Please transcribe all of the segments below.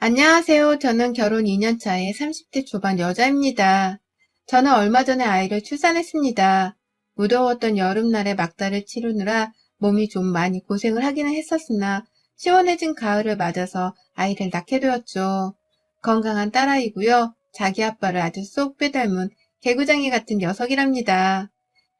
안녕하세요. 저는 결혼 2년 차의 30대 초반 여자입니다. 저는 얼마 전에 아이를 출산했습니다. 무더웠던 여름날에 막달을 치르느라 몸이 좀 많이 고생을 하기는 했었으나 시원해진 가을을 맞아서 아이를 낳게 되었죠. 건강한 딸아이고요. 자기 아빠를 아주 쏙 빼닮은 개구장이 같은 녀석이랍니다.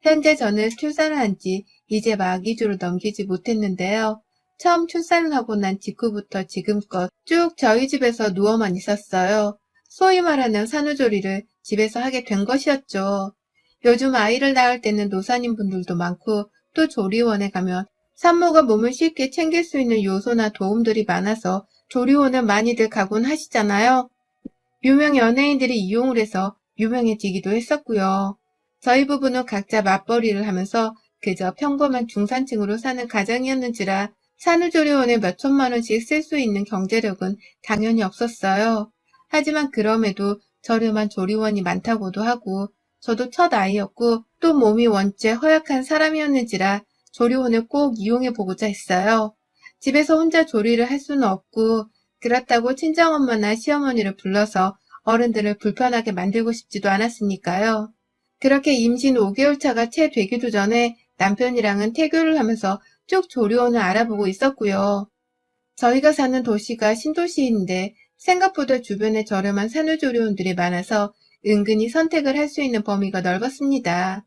현재 저는 출산을 한 지 이제 막 2주를 넘기지 못했는데요. 처음 출산을 하고 난 직후부터 지금껏 쭉 저희 집에서 누워만 있었어요. 소위 말하는 산후조리를 집에서 하게 된 것이었죠. 요즘 아이를 낳을 때는 노산인 분들도 많고 또 조리원에 가면 산모가 몸을 쉽게 챙길 수 있는 요소나 도움들이 많아서 조리원을 많이들 가곤 하시잖아요. 유명 연예인들이 이용을 해서 유명해지기도 했었고요. 저희 부부는 각자 맞벌이를 하면서 그저 평범한 중산층으로 사는 가정이었는지라 산후조리원에 몇 천만 원씩 쓸 수 있는 경제력은 당연히 없었어요. 하지만 그럼에도 저렴한 조리원이 많다고도 하고 저도 첫 아이였고 또 몸이 원체 허약한 사람이었는지라 조리원을 꼭 이용해보고자 했어요. 집에서 혼자 조리를 할 수는 없고 그렇다고 친정엄마나 시어머니를 불러서 어른들을 불편하게 만들고 싶지도 않았으니까요. 그렇게 임신 5개월 차가 채 되기도 전에 남편이랑은 태교를 하면서 쭉 조리원을 알아보고 있었고요. 저희가 사는 도시가 신도시인데 생각보다 주변에 저렴한 산후조리원들이 많아서 은근히 선택을 할 수 있는 범위가 넓었습니다.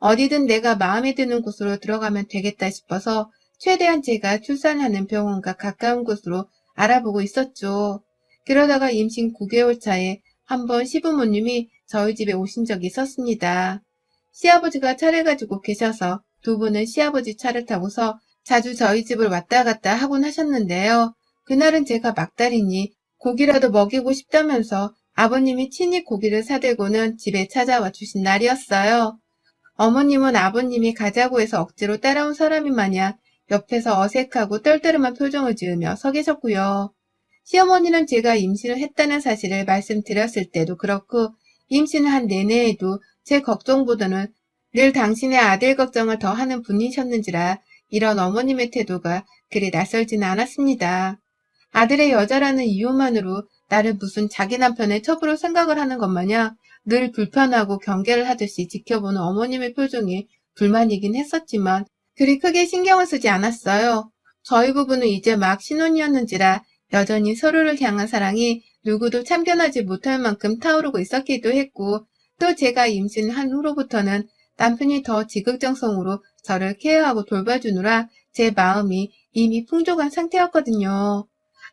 어디든 내가 마음에 드는 곳으로 들어가면 되겠다 싶어서 최대한 제가 출산하는 병원과 가까운 곳으로 알아보고 있었죠. 그러다가 임신 9개월 차에 한번 시부모님이 저희 집에 오신 적이 있었습니다. 시아버지가 차를 가지고 계셔서 두 분은 시아버지 차를 타고서 자주 저희 집을 왔다 갔다 하곤 하셨는데요. 그날은 제가 막달이니 고기라도 먹이고 싶다면서 아버님이 친히 고기를 사들고는 집에 찾아와 주신 날이었어요. 어머님은 아버님이 가자고 해서 억지로 따라온 사람이 마냥 옆에서 어색하고 떨떠름한 표정을 지으며 서 계셨고요. 시어머니는 제가 임신을 했다는 사실을 말씀드렸을 때도 그렇고 임신을 한 내내에도 제 걱정보다는 늘 당신의 아들 걱정을 더 하는 분이셨는지라 이런 어머님의 태도가 그리 낯설지는 않았습니다. 아들의 여자라는 이유만으로 나를 무슨 자기 남편의 첩으로 생각을 하는 것 마냥 늘 불편하고 경계를 하듯이 지켜보는 어머님의 표정이 불만이긴 했었지만 그리 크게 신경을 쓰지 않았어요. 저희 부부는 이제 막 신혼이었는지라 여전히 서로를 향한 사랑이 누구도 참견하지 못할 만큼 타오르고 있었기도 했고 또 제가 임신한 후로부터는 남편이 더 지극정성으로 저를 케어하고 돌봐주느라 제 마음이 이미 풍족한 상태였거든요.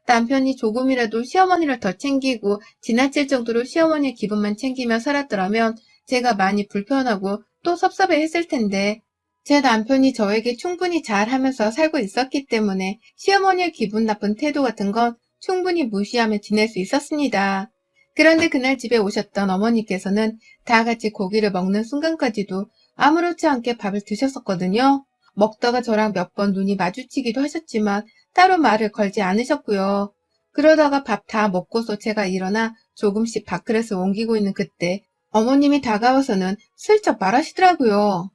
남편이 조금이라도 시어머니를 더 챙기고 지나칠 정도로 시어머니의 기분만 챙기며 살았더라면 제가 많이 불편하고 또 섭섭해했을 텐데 제 남편이 저에게 충분히 잘하면서 살고 있었기 때문에 시어머니의 기분 나쁜 태도 같은 건 충분히 무시하며 지낼 수 있었습니다. 그런데 그날 집에 오셨던 어머니께서는 다 같이 고기를 먹는 순간까지도 아무렇지 않게 밥을 드셨었거든요. 먹다가 저랑 몇 번 눈이 마주치기도 하셨지만 따로 말을 걸지 않으셨고요. 그러다가 밥 다 먹고서 제가 일어나 조금씩 밥그릇을 옮기고 있는 그때 어머님이 다가와서는 슬쩍 말하시더라고요.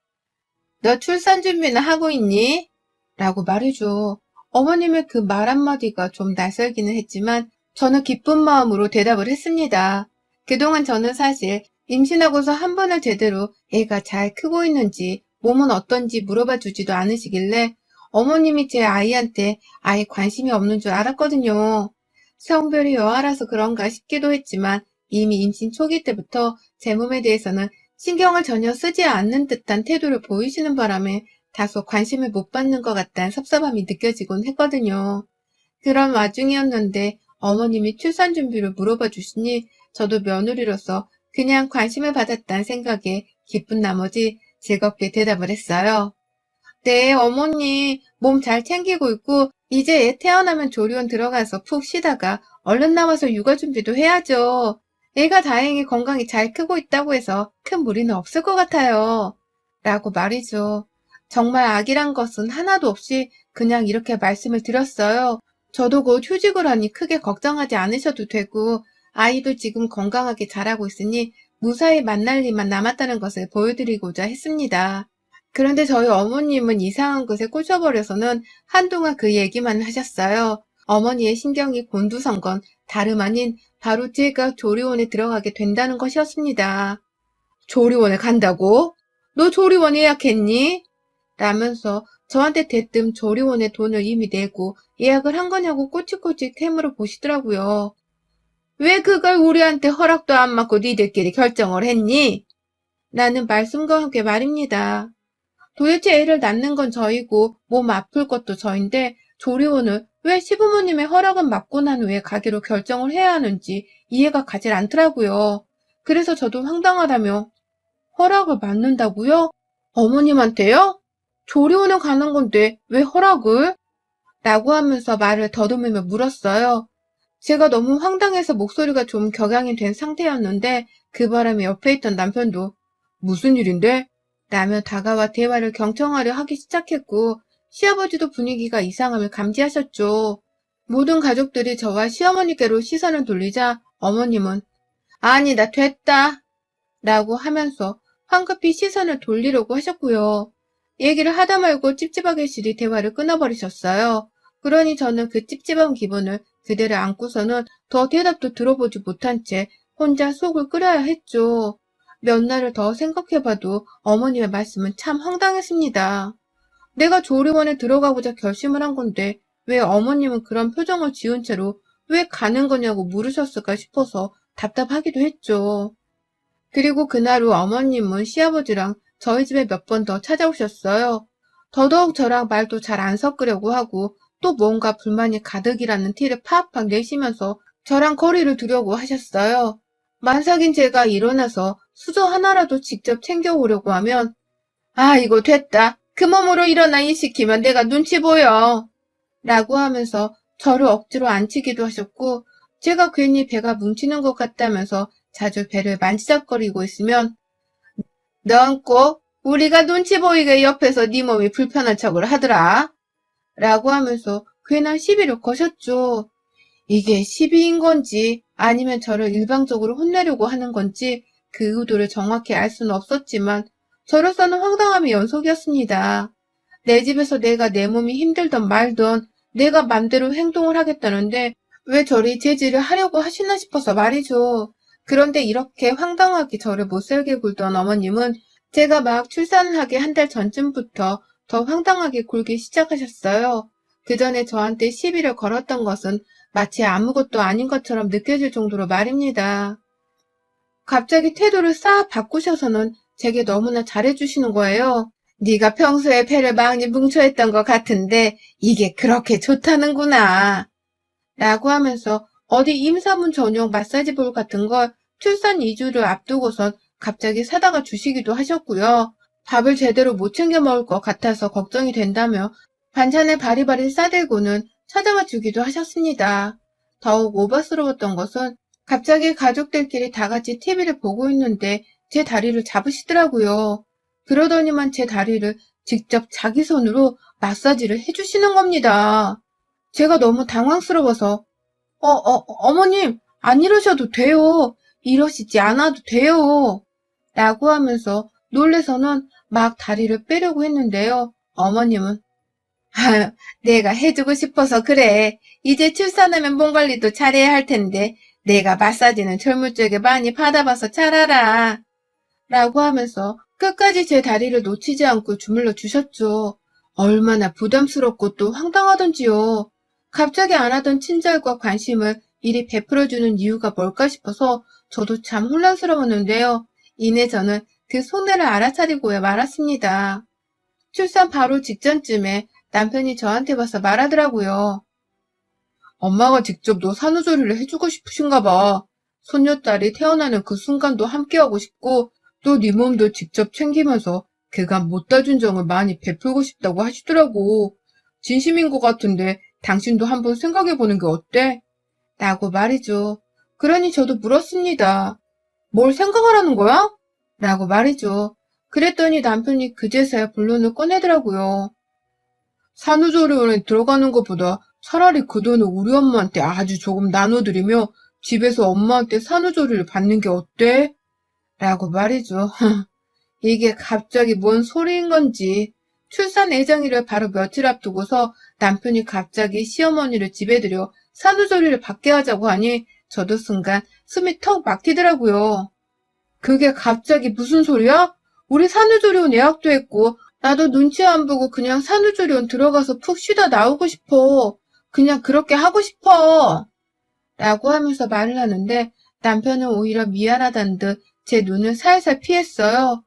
너 출산 준비는 하고 있니? 라고 말해줘. 어머님의 그 말 한마디가 좀 낯설기는 했지만 저는 기쁜 마음으로 대답을 했습니다. 그동안 저는 사실 임신하고서 한 번을 제대로 애가 잘 크고 있는지 몸은 어떤지 물어봐 주지도 않으시길래 어머님이 제 아이한테 아예 관심이 없는 줄 알았거든요. 성별이 여아라서 그런가 싶기도 했지만 이미 임신 초기 때부터 제 몸에 대해서는 신경을 전혀 쓰지 않는 듯한 태도를 보이시는 바람에 다소 관심을 못 받는 것 같다는 섭섭함이 느껴지곤 했거든요. 그런 와중이었는데 어머님이 출산 준비를 물어봐 주시니 저도 며느리로서 그냥 관심을 받았다는 생각에 기쁜 나머지 즐겁게 대답을 했어요. 네, 어머니 몸 잘 챙기고 있고 이제 애 태어나면 조리원 들어가서 푹 쉬다가 얼른 나와서 육아 준비도 해야죠. 애가 다행히 건강히 잘 크고 있다고 해서 큰 무리는 없을 것 같아요. 라고 말이죠. 정말 아기란 것은 하나도 없이 그냥 이렇게 말씀을 드렸어요. 저도 곧 휴직을 하니 크게 걱정하지 않으셔도 되고 아이도 지금 건강하게 자라고 있으니 무사히 만날 일만 남았다는 것을 보여드리고자 했습니다. 그런데 저희 어머님은 이상한 것에 꽂혀버려서는 한동안 그 얘기만 하셨어요. 어머니의 신경이 곤두선 건 다름 아닌 바로 제가 조리원에 들어가게 된다는 것이었습니다. 조리원에 간다고? 너 조리원 예약했니? 라면서 저한테 대뜸 조리원에 돈을 이미 내고 예약을 한 거냐고 꼬치꼬치 캐물어 보시더라고요. 왜 그걸 우리한테 허락도 안 받고 니들끼리 결정을 했니? 라는 말씀과 함께 말입니다. 도대체 애를 낳는 건 저이고 몸 아플 것도 저인데 조리원을 왜 시부모님의 허락은 받고 난 후에 가기로 결정을 해야 하는지 이해가 가질 않더라고요. 그래서 저도 황당하다며 허락을 받는다고요? 어머님한테요? 조리원에 가는 건데 왜 허락을? 라고 하면서 말을 더듬으며 물었어요. 제가 너무 황당해서 목소리가 좀 격양이 된 상태였는데 그 바람에 옆에 있던 남편도 무슨 일인데? 라며 다가와 대화를 경청하려 하기 시작했고 시아버지도 분위기가 이상함을 감지하셨죠. 모든 가족들이 저와 시어머니께로 시선을 돌리자 어머님은 아니다 됐다 라고 하면서 황급히 시선을 돌리려고 하셨고요. 얘기를 하다 말고 찝찝하게 시리 대화를 끊어버리셨어요. 그러니 저는 그 찝찝한 기분을 그대로 안고서는 더 대답도 들어보지 못한 채 혼자 속을 끓여야 했죠. 몇 날을 더 생각해봐도 어머님의 말씀은 참 황당했습니다. 내가 조리원에 들어가고자 결심을 한 건데 왜 어머님은 그런 표정을 지은 채로 왜 가는 거냐고 물으셨을까 싶어서 답답하기도 했죠. 그리고 그날 후 어머님은 시아버지랑 저희 집에 몇 번 더 찾아오셨어요. 더더욱 저랑 말도 잘 안 섞으려고 하고 또 뭔가 불만이 가득이라는 티를 팍팍 내시면서 저랑 거리를 두려고 하셨어요. 만삭인 제가 일어나서 수저 하나라도 직접 챙겨오려고 하면 아 이거 됐다. 그 몸으로 일어나 일 시키면 내가 눈치 보여. 라고 하면서 저를 억지로 앉히기도 하셨고 제가 괜히 배가 뭉치는 것 같다면서 자주 배를 만지작거리고 있으면 넌 꼭 우리가 눈치 보이게 옆에서 네 몸이 불편한 척을 하더라. 라고 하면서 괜한 시비를 거셨죠. 이게 시비인 건지 아니면 저를 일방적으로 혼내려고 하는 건지 그 의도를 정확히 알 수는 없었지만 저로서는 황당함의 연속이었습니다. 내 집에서 내가 내 몸이 힘들던 말던 내가 맘대로 행동을 하겠다는데 왜 저리 제지를 하려고 하시나 싶어서 말이죠. 그런데 이렇게 황당하게 저를 못살게 굴던 어머님은 제가 막 출산을 하기 한 달 전쯤부터 더 황당하게 굴기 시작하셨어요. 그 전에 저한테 시비를 걸었던 것은 마치 아무것도 아닌 것처럼 느껴질 정도로 말입니다. 갑자기 태도를 싹 바꾸셔서는 제게 너무나 잘해주시는 거예요. 네가 평소에 배를 많이 뭉쳐했던 것 같은데 이게 그렇게 좋다는구나. 라고 하면서 어디 임산부 전용 마사지 볼 같은 걸 출산 2주를 앞두고선 갑자기 사다가 주시기도 하셨고요. 밥을 제대로 못 챙겨 먹을 것 같아서 걱정이 된다며 반찬을 바리바리 싸들고는 찾아와 주기도 하셨습니다. 더욱 오버스러웠던 것은 갑자기 가족들끼리 다 같이 TV를 보고 있는데 제 다리를 잡으시더라고요. 그러더니만 제 다리를 직접 자기 손으로 마사지를 해주시는 겁니다. 제가 너무 당황스러워서 어머님 안 이러셔도 돼요. 이러시지 않아도 돼요. 라고 하면서 놀래서는 막 다리를 빼려고 했는데요. 어머님은 아유, 내가 해주고 싶어서 그래. 이제 출산하면 몸 관리도 잘해야 할 텐데 내가 마사지는 젊을 적에 많이 받아봐서 잘 알아. 라고 하면서 끝까지 제 다리를 놓치지 않고 주물러 주셨죠. 얼마나 부담스럽고 또 황당하던지요. 갑자기 안 하던 친절과 관심을 이리 베풀어주는 이유가 뭘까 싶어서 저도 참 혼란스러웠는데요. 이내 저는 그 속내를 알아차리고야 말았습니다. 출산 바로 직전쯤에 남편이 저한테 와서 말하더라고요. 엄마가 직접 너 산후조리를 해주고 싶으신가 봐. 손녀딸이 태어나는 그 순간도 함께하고 싶고 또 네 몸도 직접 챙기면서 그간 못다 준 정을 많이 베풀고 싶다고 하시더라고. 진심인 것 같은데 당신도 한번 생각해보는 게 어때? 라고 말이죠. 그러니 저도 물었습니다. 뭘 생각하라는 거야? 라고 말이죠. 그랬더니 남편이 그제서야 본론을 꺼내더라고요. 산후조리원에 들어가는 것보다 차라리 그 돈을 우리 엄마한테 아주 조금 나눠드리며 집에서 엄마한테 산후조리를 받는 게 어때? 라고 말이죠. 이게 갑자기 뭔 소리인 건지 출산 예정일을 바로 며칠 앞두고서 남편이 갑자기 시어머니를 집에 들여 산후조리를 받게 하자고 하니 저도 순간 숨이 턱 막히더라고요. 그게 갑자기 무슨 소리야? 우리 산후조리원 예약도 했고 나도 눈치 안 보고 그냥 산후조리원 들어가서 푹 쉬다 나오고 싶어. 그냥 그렇게 하고 싶어. 라고 하면서 말을 하는데 남편은 오히려 미안하다는 듯 제 눈을 살살 피했어요.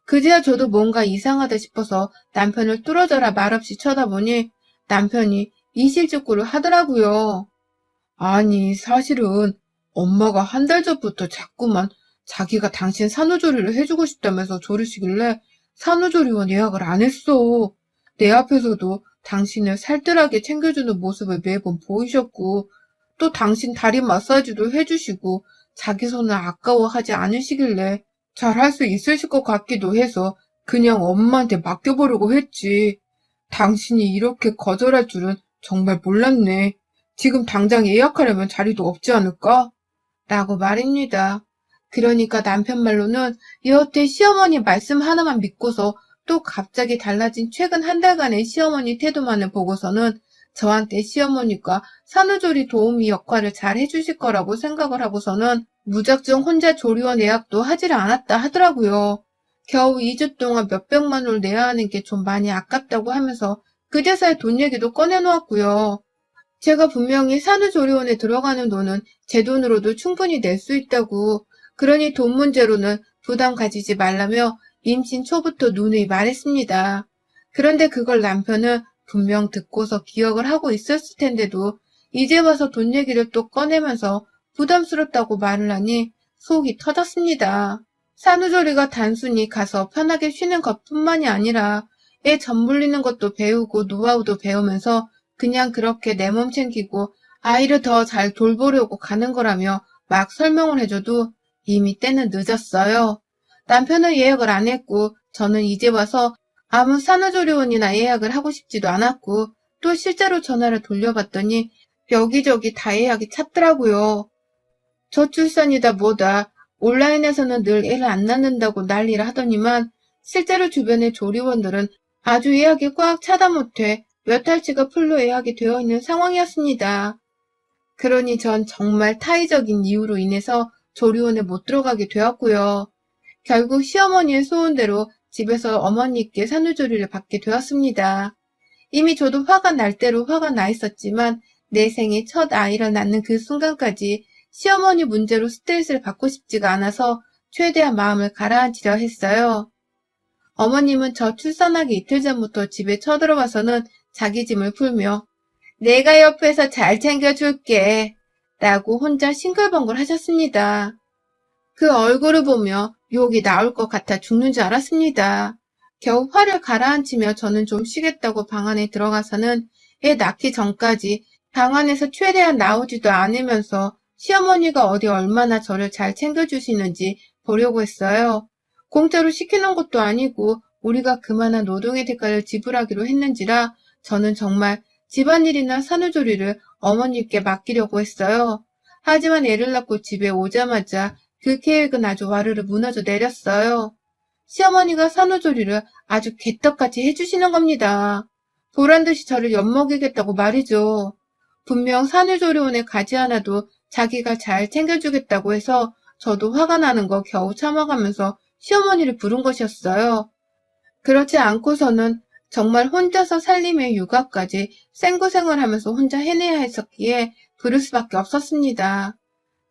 그제야 저도 뭔가 이상하다 싶어서 남편을 뚫어져라 말없이 쳐다보니 남편이 이실직고를 하더라고요. 아니, 사실은 엄마가 한 달 전부터 자꾸만 자기가 당신 산후조리를 해주고 싶다면서 조르시길래 산후조리원 예약을 안 했어. 내 앞에서도 당신을 살뜰하게 챙겨주는 모습을 매번 보이셨고, 또 당신 다리 마사지도 해주시고, 자기 손을 아까워하지 않으시길래 잘할 수 있으실 것 같기도 해서 그냥 엄마한테 맡겨보려고 했지. 당신이 이렇게 거절할 줄은 정말 몰랐네. 지금 당장 예약하려면 자리도 없지 않을까? 라고 말입니다. 그러니까 남편 말로는 여태 시어머니 말씀 하나만 믿고서 또 갑자기 달라진 최근 한 달간의 시어머니 태도만을 보고서는 저한테 시어머니가 산후조리 도우미 역할을 잘 해주실 거라고 생각을 하고서는 무작정 혼자 조리원 예약도 하지를 않았다 하더라고요. 겨우 2주 동안 몇백만 원을 내야 하는 게 좀 많이 아깝다고 하면서 그제서야 돈 얘기도 꺼내놓았고요. 제가 분명히 산후조리원에 들어가는 돈은 제 돈으로도 충분히 낼 수 있다고, 그러니 돈 문제로는 부담 가지지 말라며 임신 초부터 누누이 말했습니다. 그런데 그걸 남편은 분명 듣고서 기억을 하고 있었을 텐데도 이제 와서 돈 얘기를 또 꺼내면서 부담스럽다고 말을 하니 속이 터졌습니다. 산후조리가 단순히 가서 편하게 쉬는 것뿐만이 아니라 애 젖 물리는 것도 배우고 노하우도 배우면서 그냥 그렇게 내 몸 챙기고 아이를 더 잘 돌보려고 가는 거라며 막 설명을 해줘도 이미 때는 늦었어요. 남편은 예약을 안 했고 저는 이제 와서 아무 산후조리원이나 예약을 하고 싶지도 않았고 또 실제로 전화를 돌려봤더니 여기저기 다 예약이 찼더라고요. 저출산이다 뭐다 온라인에서는 늘 애를 안 낳는다고 난리를 하더니만 실제로 주변의 조리원들은 아주 예약이 꽉 차다 못해 몇 달치가 풀로 예약이 되어 있는 상황이었습니다. 그러니 전 정말 타의적인 이유로 인해서 조리원에 못 들어가게 되었고요. 결국 시어머니의 소원대로 집에서 어머니께 산후조리를 받게 되었습니다. 이미 저도 화가 날 대로 화가 나 있었지만 내 생애 첫 아이를 낳는 그 순간까지 시어머니 문제로 스트레스를 받고 싶지가 않아서 최대한 마음을 가라앉히려 했어요. 어머님은 저 출산하기 이틀 전부터 집에 쳐들어와서는 자기 짐을 풀며 내가 옆에서 잘 챙겨줄게 라고 혼자 싱글벙글 하셨습니다. 그 얼굴을 보며 욕이 나올 것 같아 죽는 줄 알았습니다. 겨우 화를 가라앉히며 저는 좀 쉬겠다고 방 안에 들어가서는 애 낳기 전까지 방 안에서 최대한 나오지도 않으면서 시어머니가 어디 얼마나 저를 잘 챙겨주시는지 보려고 했어요. 공짜로 시키는 것도 아니고 우리가 그만한 노동의 대가를 지불하기로 했는지라 저는 정말 집안일이나 산후조리를 어머니께 맡기려고 했어요. 하지만 애를 낳고 집에 오자마자 그 계획은 아주 와르르 무너져 내렸어요. 시어머니가 산후조리를 아주 개떡같이 해주시는 겁니다. 보란듯이 저를 엿먹이겠다고 말이죠. 분명 산후조리원에 가지 않아도 자기가 잘 챙겨주겠다고 해서 저도 화가 나는 거 겨우 참아가면서 시어머니를 부른 것이었어요. 그렇지 않고서는 정말 혼자서 살림의 육아까지 생고생을 하면서 혼자 해내야 했었기에 부를 수밖에 없었습니다.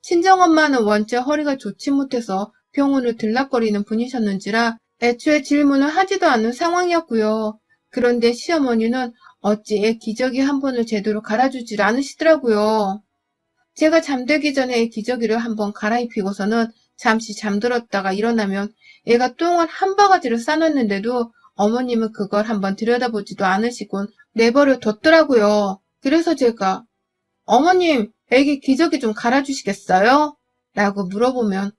친정엄마는 원체 허리가 좋지 못해서 병원을 들락거리는 분이셨는지라 애초에 질문을 하지도 않는 상황이었고요. 그런데 시어머니는 어찌 애 기저귀 한 번을 제대로 갈아주질 않으시더라고요. 제가 잠들기 전에 애 기저귀를 한번 갈아입히고서는 잠시 잠들었다가 일어나면 애가 똥을 한 바가지를 싸놨는데도 어머님은 그걸 한번 들여다보지도 않으시곤 내버려 뒀더라고요. 그래서 제가 어머님, 애기 기저귀 좀 갈아주시겠어요? 라고 물어보면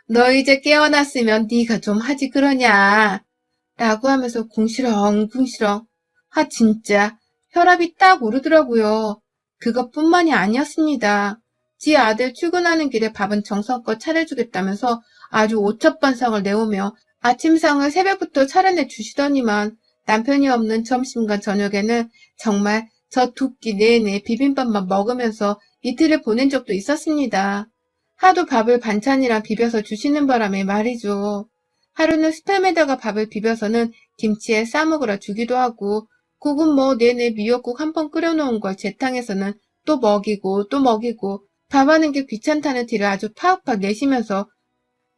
너 이제 깨어났으면 네가 좀 하지 그러냐? 라고 하면서 궁시렁궁시렁 진짜 혈압이 딱 오르더라고요. 그것뿐만이 아니었습니다. 지 아들 출근하는 길에 밥은 정성껏 차려주겠다면서 아주 오첩반상을 내오며 아침상을 새벽부터 차려내 주시더니만 남편이 없는 점심과 저녁에는 정말 저 2끼 내내 비빔밥만 먹으면서 이틀을 보낸 적도 있었습니다. 하도 밥을 반찬이랑 비벼서 주시는 바람에 말이죠. 하루는 스팸에다가 밥을 비벼서는 김치에 싸먹으라 주기도 하고, 국은 뭐 내내 미역국 한 번 끓여놓은 걸 재탕해서는 또 먹이고 또 먹이고, 밥하는 게 귀찮다는 티를 아주 팍팍 내시면서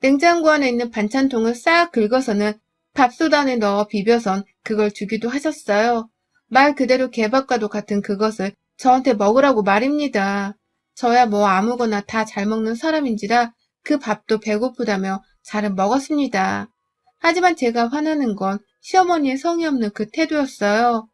냉장고 안에 있는 반찬통을 싹 긁어서는 밥솥 안에 넣어 비벼선 그걸 주기도 하셨어요. 말 그대로 개밥과도 같은 그것을 저한테 먹으라고 말입니다. 저야 뭐 아무거나 다 잘 먹는 사람인지라 그 밥도 배고프다며 잘은 먹었습니다. 하지만 제가 화나는 건 시어머니의 성의 없는 그 태도였어요.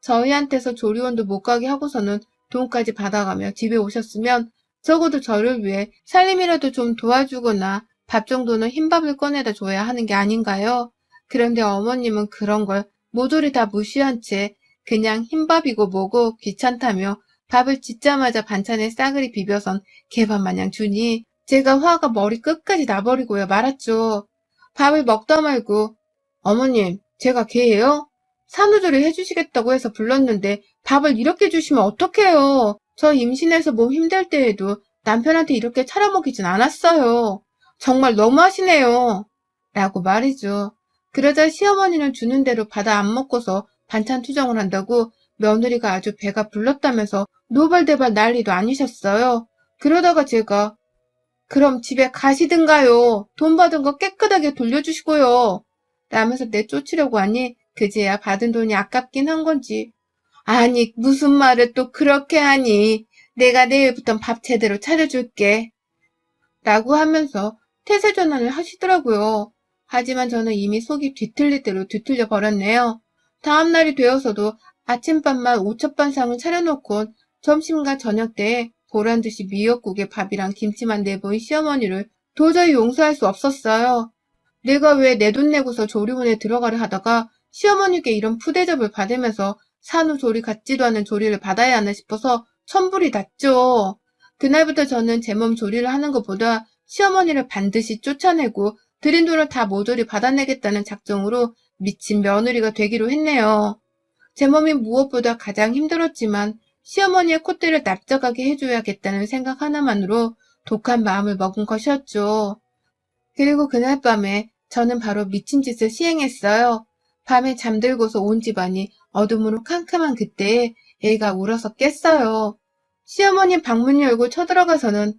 저희한테서 조리원도 못 가게 하고서는 돈까지 받아가며 집에 오셨으면 적어도 저를 위해 살림이라도 좀 도와주거나 밥 정도는 흰밥을 꺼내다 줘야 하는 게 아닌가요? 그런데 어머님은 그런 걸 모조리 다 무시한 채 그냥 흰밥이고 뭐고 귀찮다며 밥을 짓자마자 반찬에 싸그리 비벼선 개밥 마냥 주니 제가 화가 머리 끝까지 나버리고요 말았죠. 밥을 먹다 말고 어머님 제가 개예요? 산후조리 해주시겠다고 해서 불렀는데 밥을 이렇게 주시면 어떡해요. 저 임신해서 몸 힘들 때에도 남편한테 이렇게 차려 먹이진 않았어요. 정말 너무하시네요. 라고 말이죠. 그러자 시어머니는 주는 대로 받아 안 먹고서 반찬 투정을 한다고 며느리가 아주 배가 불렀다면서 노발대발 난리도 아니셨어요. 그러다가 제가 그럼 집에 가시든가요. 돈 받은 거 깨끗하게 돌려주시고요. 라면서 내쫓으려고 하니 그제야 받은 돈이 아깝긴 한 건지 아니 무슨 말을 또 그렇게 하니 내가 내일부턴 밥 제대로 차려줄게. 라고 하면서 태세 전환을 하시더라고요. 하지만 저는 이미 속이 뒤틀릴 대로 뒤틀려 버렸네요. 다음날이 되어서도 아침밥만 오첩반상을 차려놓고 점심과 저녁 때에 보란듯이 미역국에 밥이랑 김치만 내보인 시어머니를 도저히 용서할 수 없었어요. 내가 왜 내 돈 내고서 조리원에 들어가려 하다가 시어머니께 이런 푸대접을 받으면서 산후조리 같지도 않은 조리를 받아야 하나 싶어서 천불이 났죠. 그날부터 저는 제 몸 조리를 하는 것보다 시어머니를 반드시 쫓아내고 드린 돈을 다 모조리 받아내겠다는 작정으로 미친 며느리가 되기로 했네요. 제 몸이 무엇보다 가장 힘들었지만 시어머니의 콧대를 납작하게 해줘야겠다는 생각 하나만으로 독한 마음을 먹은 것이었죠. 그리고 그날 밤에 저는 바로 미친 짓을 시행했어요. 밤에 잠들고서 온 집안이 어둠으로 캄캄한 그때에 애가 울어서 깼어요. 시어머님 방문 열고 쳐들어가서는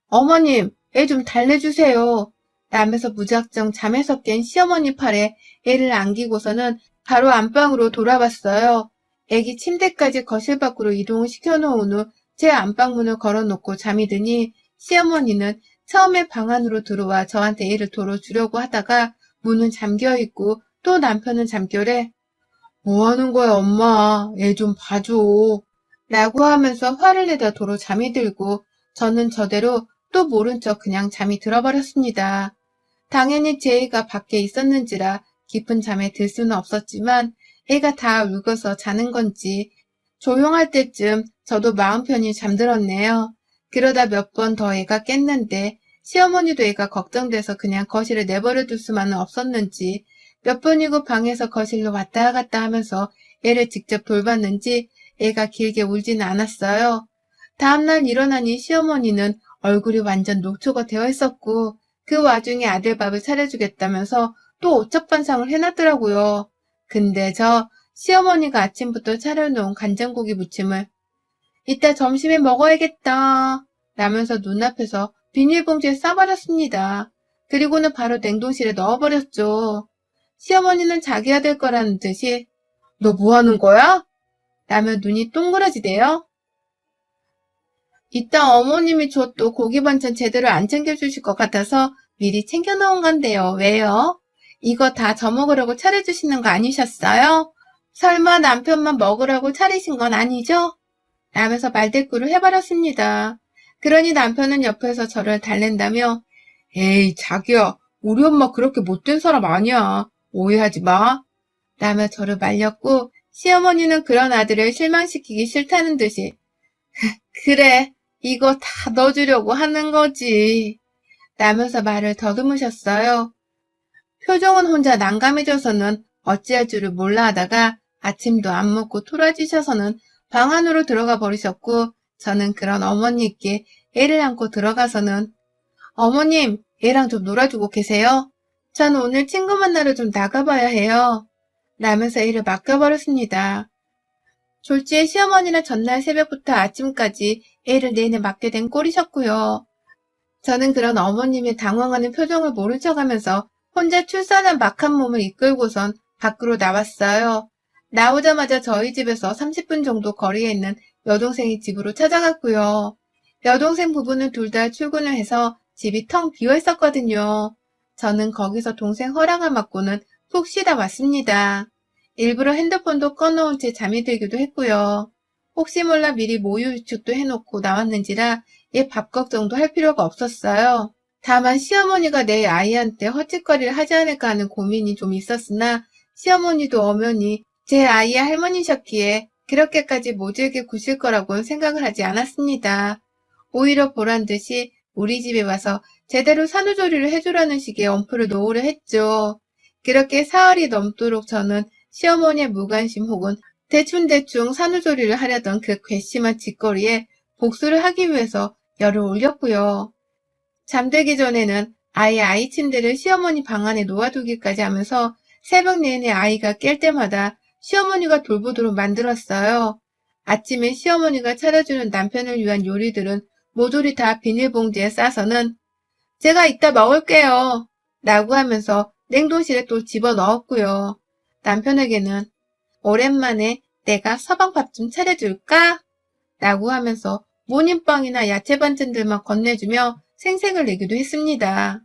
어머님, 애 좀 달래주세요. 라면서 무작정 잠에서 깬 시어머니 팔에 애를 안기고서는 바로 안방으로 돌아왔어요. 애기 침대까지 거실 밖으로 이동을 시켜놓은 후 제 안방문을 걸어놓고 잠이 드니 시어머니는 처음에 방 안으로 들어와 저한테 애를 돌어주려고 하다가 문은 잠겨있고 또 남편은 잠결에 뭐 하는 거야 엄마 애 좀 봐줘 라고 하면서 화를 내다 도로 잠이 들고 저는 저대로 또 모른 척 그냥 잠이 들어버렸습니다. 당연히 제 애가 밖에 있었는지라 깊은 잠에 들 수는 없었지만 애가 다 울고서 자는 건지 조용할 때쯤 저도 마음 편히 잠들었네요. 그러다 몇 번 더 애가 깼는데 시어머니도 애가 걱정돼서 그냥 거실에 내버려둘 수만은 없었는지 몇 번이고 방에서 거실로 왔다 갔다 하면서 애를 직접 돌봤는지 애가 길게 울지는 않았어요. 다음날 일어나니 시어머니는 얼굴이 완전 녹초가 되어 있었고 그 와중에 아들 밥을 차려주겠다면서 또 오첩반상을 해놨더라고요. 근데 저 시어머니가 아침부터 차려놓은 간장고기 무침을 이따 점심에 먹어야겠다 라면서 눈앞에서 비닐봉지에 싸버렸습니다. 그리고는 바로 냉동실에 넣어버렸죠. 시어머니는 자기 아들 거라는 듯이 너 뭐하는 거야? 라며 눈이 동그라지대요. 이따 어머님이 저 또 고기 반찬 제대로 안 챙겨주실 것 같아서 미리 챙겨놓은 건데요. 왜요? 이거 다 저 먹으라고 차려주시는 거 아니셨어요? 설마 남편만 먹으라고 차리신 건 아니죠? 라면서 말대꾸를 해버렸습니다. 그러니 남편은 옆에서 저를 달랜다며 에이 자기야 우리 엄마 그렇게 못된 사람 아니야. 오해하지 마. 라며 저를 말렸고 시어머니는 그런 아들을 실망시키기 싫다는 듯이 그래 이거 다 넣어주려고 하는 거지. 라면서 말을 더듬으셨어요. 표정은 혼자 난감해져서는 어찌할 줄을 몰라 하다가 아침도 안 먹고 토라지셔서는 방 안으로 들어가 버리셨고 저는 그런 어머니께 애를 안고 들어가서는 어머님, 애랑 좀 놀아주고 계세요? 저는 오늘 친구 만나러 좀 나가봐야 해요. 라면서 애를 맡겨버렸습니다. 졸지에 시어머니는 전날 새벽부터 아침까지 애를 내내 맡게 된 꼴이셨고요. 저는 그런 어머님의 당황하는 표정을 모른 척하면서 혼자 출산한 막한 몸을 이끌고선 밖으로 나왔어요. 나오자마자 저희 집에서 30분 정도 거리에 있는 여동생이 집으로 찾아갔고요. 여동생 부부는 둘 다 출근을 해서 집이 텅 비어 있었거든요. 저는 거기서 동생 허락을 받고는 푹 쉬다 왔습니다. 일부러 핸드폰도 꺼놓은 채 잠이 들기도 했고요. 혹시 몰라 미리 모유 유축도 해놓고 나왔는지라 얘 밥 걱정도 할 필요가 없었어요. 다만 시어머니가 내 아이한테 헛짓거리를 하지 않을까 하는 고민이 좀 있었으나 시어머니도 엄연히 제 아이의 할머니셨기에 그렇게까지 모질게 구실 거라고는 생각을 하지 않았습니다. 오히려 보란듯이 우리 집에 와서 제대로 산후조리를 해주라는 식의 엄포를 놓으려 했죠. 그렇게 사흘이 넘도록 저는 시어머니의 무관심 혹은 대충대충 산후조리를 하려던 그 괘씸한 짓거리에 복수를 하기 위해서 열을 올렸고요. 잠들기 전에는 아예 아이 침대를 시어머니 방 안에 놓아두기까지 하면서 새벽 내내 아이가 깰 때마다 시어머니가 돌보도록 만들었어요. 아침에 시어머니가 차려주는 남편을 위한 요리들은 모조리 다 비닐봉지에 싸서는 제가 이따 먹을게요. 라고 하면서 냉동실에 또 집어넣었고요. 남편에게는 오랜만에 내가 서방밥 좀 차려줄까? 라고 하면서 모님빵이나 야채 반찬들만 건네주며 생색을 내기도 했습니다.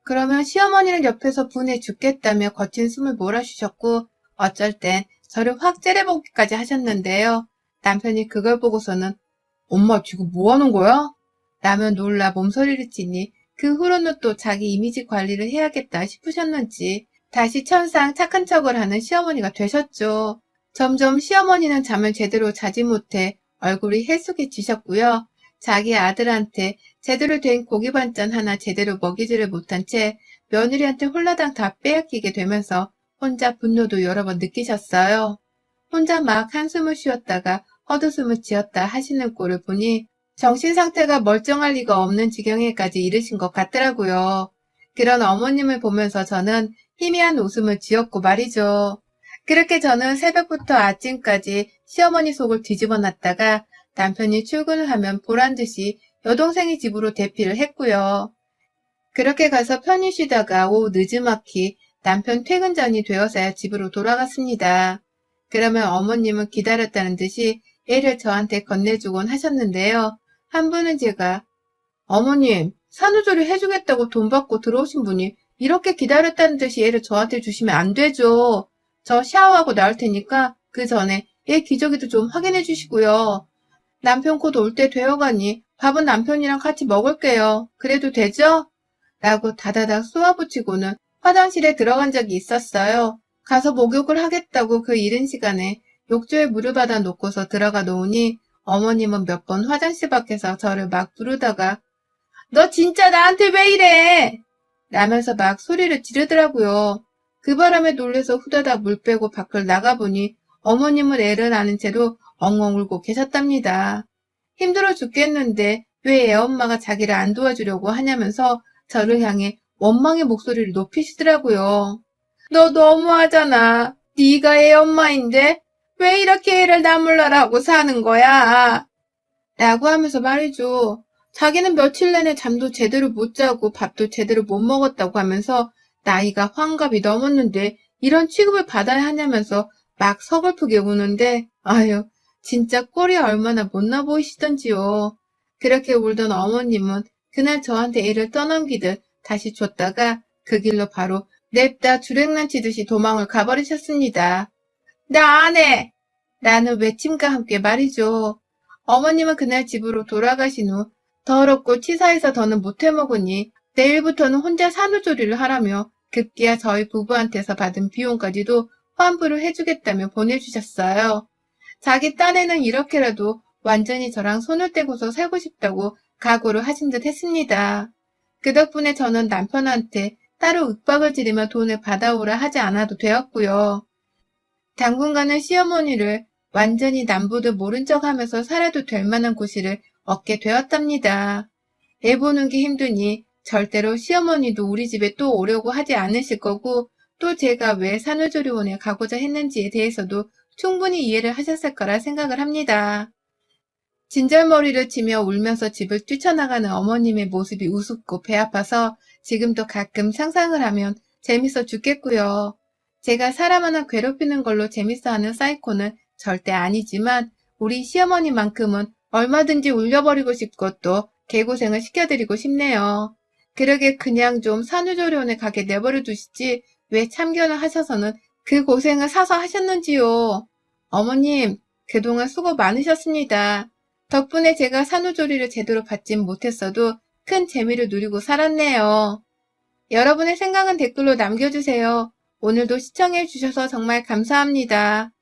그러면 시어머니는 옆에서 분해 죽겠다며 거친 숨을 몰아쉬셨고 어쩔 땐 저를 확 째려보기까지 하셨는데요. 남편이 그걸 보고서는 엄마 지금 뭐 하는 거야? 라며 놀라 몸서리를 치니 그 후로는 또 자기 이미지 관리를 해야겠다 싶으셨는지 다시 천상 착한 척을 하는 시어머니가 되셨죠. 점점 시어머니는 잠을 제대로 자지 못해 얼굴이 해숙해지셨고요. 자기 아들한테 제대로 된 고기 반찬 하나 제대로 먹이지를 못한 채 며느리한테 홀라당 다 빼앗기게 되면서 혼자 분노도 여러 번 느끼셨어요. 혼자 막 한숨을 쉬었다가 헛웃음을 지었다 하시는 꼴을 보니 정신 상태가 멀쩡할 리가 없는 지경에까지 이르신 것 같더라고요. 그런 어머님을 보면서 저는 희미한 웃음을 지었고 말이죠. 그렇게 저는 새벽부터 아침까지 시어머니 속을 뒤집어 놨다가 남편이 출근을 하면 보란듯이 여동생이 집으로 대피를 했고요. 그렇게 가서 편히 쉬다가 오후 늦지막히 남편 퇴근 전이 되어서야 집으로 돌아갔습니다. 그러면 어머님은 기다렸다는 듯이 애를 저한테 건네주곤 하셨는데요. 한 분은 제가 어머님 산후조리 해주겠다고 돈 받고 들어오신 분이 이렇게 기다렸다는 듯이 애를 저한테 주시면 안 되죠. 저 샤워하고 나올 테니까 그 전에 애 기저귀도 좀 확인해 주시고요. 남편 곧 올 때 되어가니 밥은 남편이랑 같이 먹을게요. 그래도 되죠? 라고 다다닥 쏘아붙이고는 화장실에 들어간 적이 있었어요. 가서 목욕을 하겠다고 그 이른 시간에 욕조에 물을 받아 놓고서 들어가 놓으니 어머님은 몇 번 화장실 밖에서 저를 막 부르다가 너 진짜 나한테 왜 이래? 라면서 막 소리를 지르더라고요. 그 바람에 놀래서 후다닥 물 빼고 밖을 나가보니 어머님은 애를 안은 채로 엉엉 울고 계셨답니다. 힘들어 죽겠는데 왜 애엄마가 자기를 안 도와주려고 하냐면서 저를 향해 원망의 목소리를 높이시더라고요. 너 너무하잖아. 네가 애엄마인데 왜 이렇게 애를 나몰라라 하고 사는 거야? 라고 하면서 말이죠. 자기는 며칠 내내 잠도 제대로 못 자고 밥도 제대로 못 먹었다고 하면서 나이가 환갑이 넘었는데 이런 취급을 받아야 하냐면서 막 서글프게 우는데 아유 진짜 꼴이 얼마나 못나 보이시던지요. 그렇게 울던 어머님은 그날 저한테 애를 떠넘기듯 다시 줬다가 그 길로 바로 냅다 주랭랑 치듯이 도망을 가버리셨습니다. 나 안 해! 라는 외침과 함께 말이죠. 어머님은 그날 집으로 돌아가신 후 더럽고 치사해서 더는 못해먹으니 내일부터는 혼자 산후조리를 하라며 급기야 저희 부부한테서 받은 비용까지도 환불을 해주겠다며 보내주셨어요. 자기 딴에는 이렇게라도 완전히 저랑 손을 떼고서 살고 싶다고 각오를 하신 듯 했습니다. 그 덕분에 저는 남편한테 따로 윽박을 지르며 돈을 받아오라 하지 않아도 되었고요. 당분간은 시어머니를 완전히 남보듯 모른 척하면서 살아도 될 만한 고시를 얻게 되었답니다. 애 보는 게 힘드니 절대로 시어머니도 우리 집에 또 오려고 하지 않으실 거고, 또 제가 왜 산후조리원에 가고자 했는지에 대해서도 충분히 이해를 하셨을 거라 생각을 합니다. 진절머리를 치며 울면서 집을 뛰쳐나가는 어머님의 모습이 우습고 배 아파서 지금도 가끔 상상을 하면 재밌어 죽겠고요. 제가 사람 하나 괴롭히는 걸로 재밌어하는 사이코는 절대 아니지만 우리 시어머니만큼은 얼마든지 울려버리고 싶고 또 개고생을 시켜드리고 싶네요. 그러게 그냥 좀 산후조리원에 가게 내버려 두시지 왜 참견을 하셔서는 그 고생을 사서 하셨는지요. 어머님, 그동안 수고 많으셨습니다. 덕분에 제가 산후조리를 제대로 받진 못했어도 큰 재미를 누리고 살았네요. 여러분의 생각은 댓글로 남겨주세요. 오늘도 시청해주셔서 정말 감사합니다.